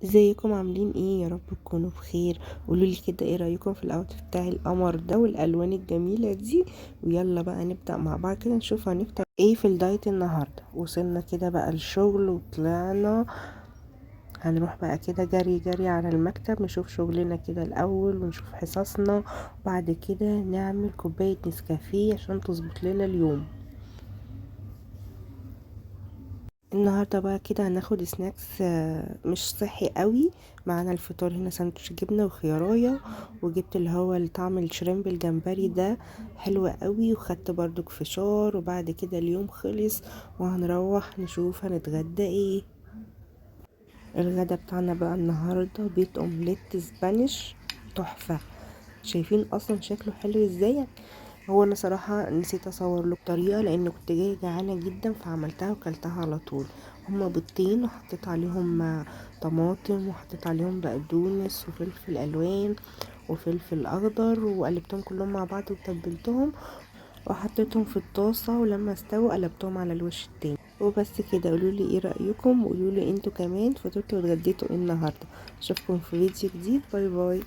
ازيكم عاملين ايه؟ يا رب تكونوا بخير. قولولي كده ايه رأيكم في الاوتفيت بتاع القمر ده والالوان الجميلة دي. ويلا بقى نبدأ مع بعض كده نشوف هنفطر ايه في الدايت النهاردة. وصلنا كده بقى الشغل وطلعنا، هنروح بقى كده جري جري على المكتب نشوف شغلنا كده الاول ونشوف حصصنا، وبعد كده نعمل كوباية نسكافيه عشان تظبط لنا اليوم. النهارده بقى كده هناخد سناكس مش صحي قوي. معانا الفطار هنا ساندوتش جبنه وخيارية، وجبت اللي هو طعم الشريمب الجمبري ده حلو قوي، وخدت برضو فشار. وبعد كده اليوم خلص وهنروح نشوف هنتغدى ايه. الغدا بتاعنا بقى النهارده بيض اومليت سبانيش تحفه. شايفين اصلا شكله حلو ازاي؟ هو انا صراحة نسيت اصور له طريقة لان كنت جاية جعانة جدا فعملتها وكلتها على طول. هما بيضتين وحطيت عليهم طماطم وحطيت عليهم بقدونس وفلفل الوان وفلفل اخضر، وقلبتهم كلهم مع بعض وتبلتهم وحطيتهم في الطاسة، ولما استووا قلبتهم على الوش التاني. وبس كده. قولولي ايه رأيكم، وقولولي انتوا كمان فطرتوا واتغديتوا ايه النهاردة. اشوفكم في فيديو جديد. باي باي.